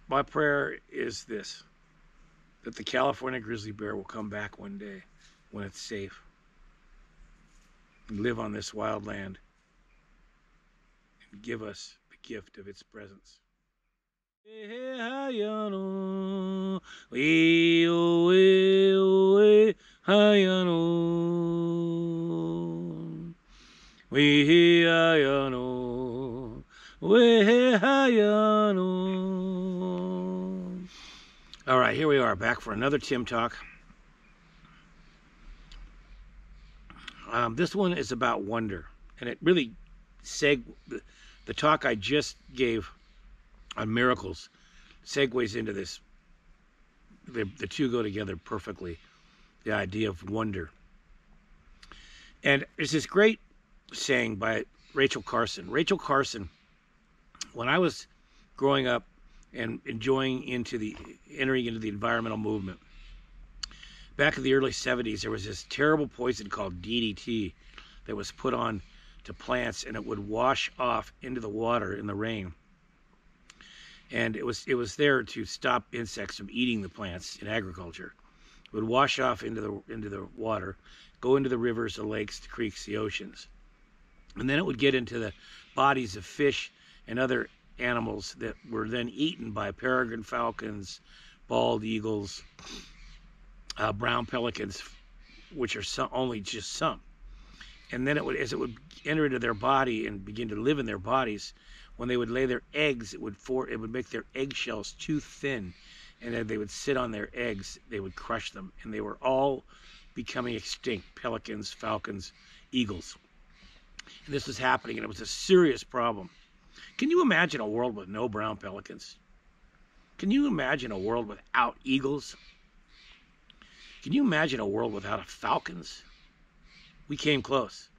My prayer is this, that the California grizzly bear will come back one day when it's safe and live on this wild land and give us the gift of its presence. All right, here we are back for another Tim Talk. This one is about wonder, and it really the talk I just gave on miracles segues into this. The two go together perfectly. The idea of wonder. And there's this great saying by Rachel Carson. Rachel Carson, when I was growing up and entering into the environmental movement, back in the early 70s, there was this terrible poison called DDT that was put on to plants, and it would wash off into the water in the rain. And it was there to stop insects from eating the plants in agriculture. It would wash off into the water, go into the rivers, the lakes, the creeks, the oceans. And then it would get into the bodies of fish and other animals that were then eaten by peregrine falcons, bald eagles, brown pelicans, which are only just some. And then as it would enter into their body and begin to live in their bodies, when they would lay their eggs, it would make their eggshells too thin, and then they would sit on their eggs. They would crush them, and they were all becoming extinct: pelicans, falcons, eagles. And this was happening, and it was a serious problem. Can you imagine a world with no brown pelicans? Can you imagine a world without eagles? Can you imagine a world without falcons? We came close.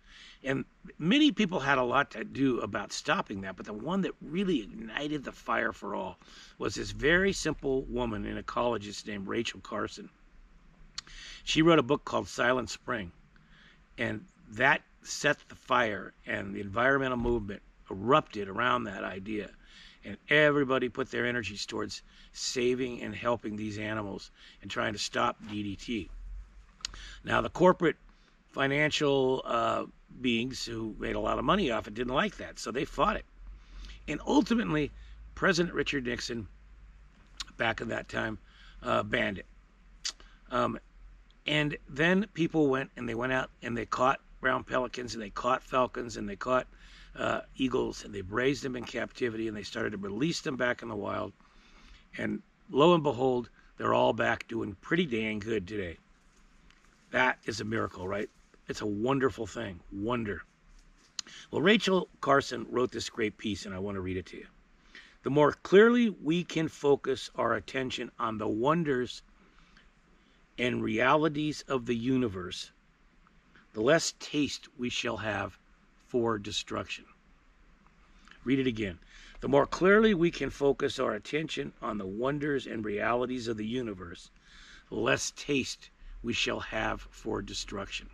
And many people had a lot to do about stopping that, but the one that really ignited the fire for all was this very simple woman, an ecologist named Rachel Carson. She wrote a book called Silent Spring, and that set the fire, and the environmental movement erupted around that idea. And everybody put their energies towards saving and helping these animals and trying to stop DDT. Now, the corporate financial beings who made a lot of money off it didn't like that, so they fought it. And ultimately, President Richard Nixon, back in that time, banned it. And then people went out and they caught brown pelicans, and they caught falcons, and they caught eagles, and they raised them in captivity, and they started to release them back in the wild. And lo and behold, they're all back doing pretty dang good today. That is a miracle, right? It's a wonderful thing. Wonder. Well, Rachel Carson wrote this great piece, and I want to read it to you. The more clearly we can focus our attention on the wonders and realities of the universe, the less taste we shall have for destruction. Read it again. The more clearly we can focus our attention on the wonders and realities of the universe, the less taste we shall have for destruction.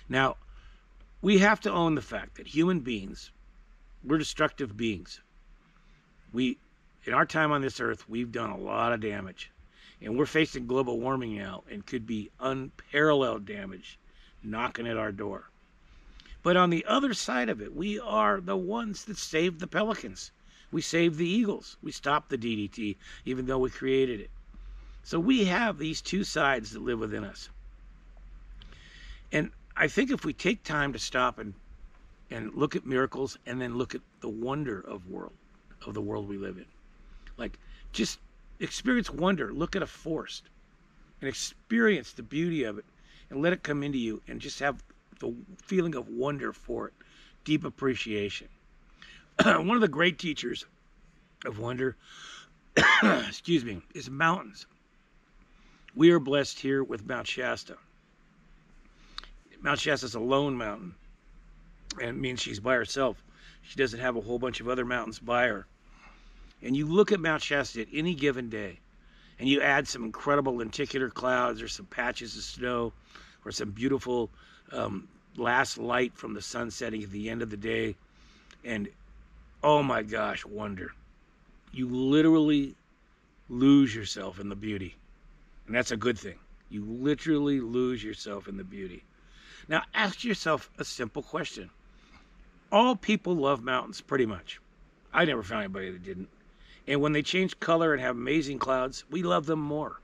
Now, we have to own the fact that human beings, we're destructive beings. In our time on this earth, we've done a lot of damage. And we're facing global warming now, and could be unparalleled damage knocking at our door. But on the other side of it, we are the ones that saved the pelicans. We saved the eagles. We stopped the DDT, even though we created it. So we have these two sides that live within us. And I think if we take time to stop and look at miracles, and then look at the wonder of the world we live in, like, just experience wonder. Look at a forest and experience the beauty of it, and let it come into you, and just have the feeling of wonder for it, deep appreciation. One of the great teachers of wonder, excuse me, is mountains. We are blessed here with Mount Shasta. Mount Shasta is a lone mountain, and it means she's by herself. She doesn't have a whole bunch of other mountains by her. And you look at Mount Shasta at any given day, and you add some incredible lenticular clouds, or some patches of snow, or some beautiful last light from the sun setting at the end of the day, and oh my gosh, wonder. You literally lose yourself in the beauty. And that's a good thing. You literally lose yourself in the beauty. Now, ask yourself a simple question. All people love mountains, pretty much. I never found anybody that didn't. And when they change color and have amazing clouds, we love them more.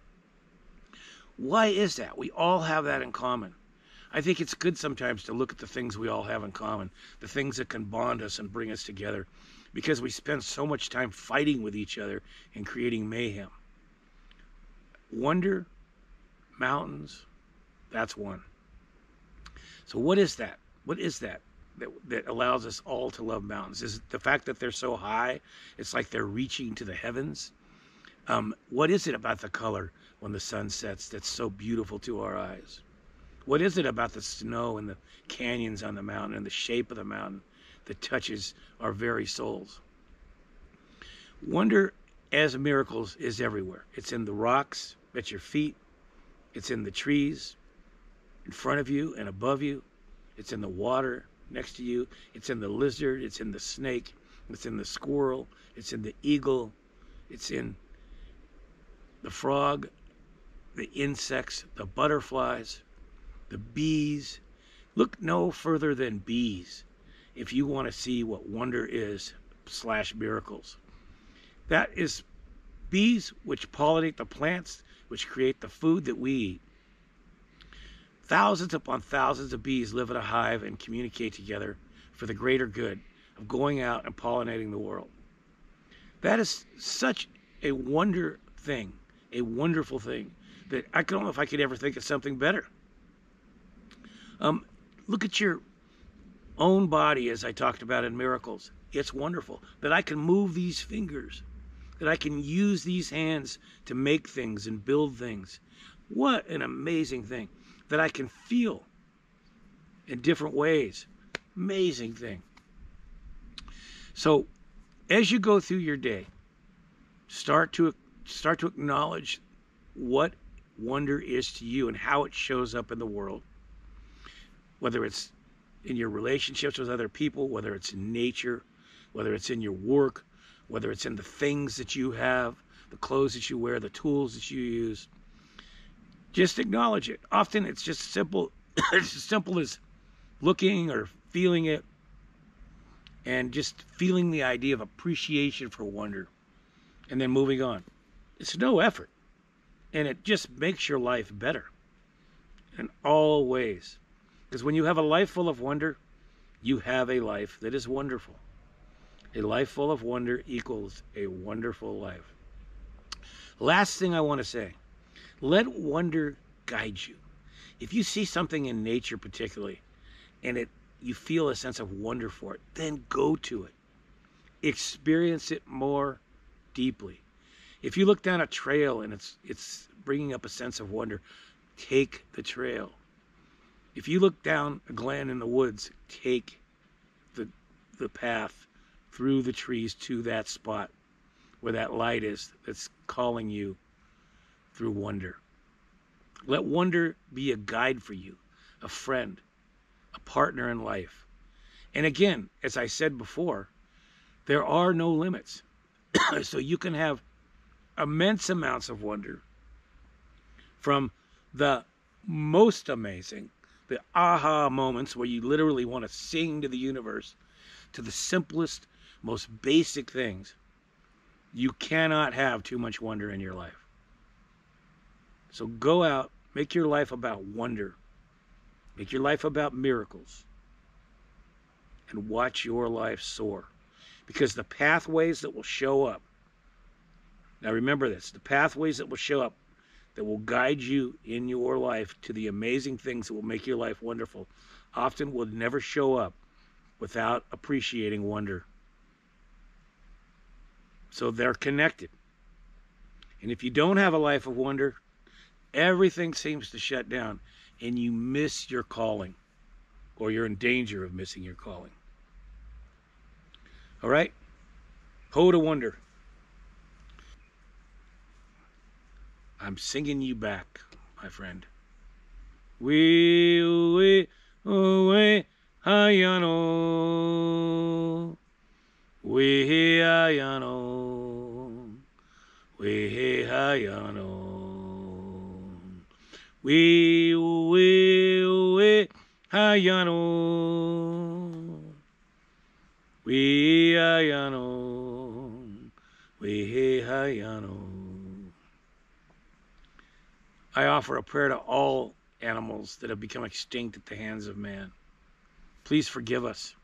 Why is that? We all have that in common. I think it's good sometimes to look at the things we all have in common, the things that can bond us and bring us together, because we spend so much time fighting with each other and creating mayhem. Wonder, mountains, that's one. So what is that? What is that allows us all to love mountains? Is it the fact that they're so high? It's like they're reaching to the heavens. What is it about the color when the sun sets that's so beautiful to our eyes? What is it about the snow and the canyons on the mountain and the shape of the mountain that touches our very souls? Wonder as miracles is everywhere. It's in the rocks at your feet. It's in the trees in front of you and above you. It's in the water next to you. It's in the lizard. It's in the snake. It's in the squirrel. It's in the eagle. It's in the frog, the insects, the butterflies, the bees. Look no further than bees if you want to see what wonder is / miracles. That is bees which pollinate the plants, which create the food that we eat. Thousands upon thousands of bees live in a hive and communicate together for the greater good of going out and pollinating the world. That is such a wonder thing, a wonderful thing, that I don't know if I could ever think of something better. Look at your own body, as I talked about in miracles. It's wonderful that I can move these fingers, that I can use these hands to make things and build things. What an amazing thing. That I can feel in different ways. Amazing thing. So as you go through your day, start to acknowledge what wonder is to you and how it shows up in the world. Whether it's in your relationships with other people, whether it's in nature, whether it's in your work, whether it's in the things that you have, the clothes that you wear, the tools that you use. Just acknowledge it. Often it's just simple. It's as simple as looking or feeling it and just feeling the idea of appreciation for wonder and then moving on. It's no effort. And it just makes your life better in all ways. Because when you have a life full of wonder, you have a life that is wonderful. A life full of wonder equals a wonderful life. Last thing I want to say, let wonder guide you. If you see something in nature particularly, and you feel a sense of wonder for it, then go to it. Experience it more deeply. If you look down a trail and it's bringing up a sense of wonder, take the trail. If you look down a glen in the woods, take the path through the trees to that spot where that light is that's calling you through wonder. Let wonder be a guide for you, a friend, a partner in life. And again, as I said before, there are no limits. So you can have immense amounts of wonder, from the most amazing, the aha moments where you literally want to sing to the universe, to the simplest, most basic things. You cannot have too much wonder in your life. So go out, make your life about wonder, make your life about miracles, and watch your life soar. Because the pathways that will show up, now remember this, the pathways that will show up, that will guide you in your life to the amazing things that will make your life wonderful, often will never show up without appreciating wonder. So they're connected. And if you don't have a life of wonder, everything seems to shut down and you miss your calling, or you're in danger of missing your calling. All right? Ho to wonder. I'm singing you back, my friend. We hayano. We hayano. hayano. We hayano. We hayano. We hayano. I offer a prayer to all animals that have become extinct at the hands of man. Please forgive us.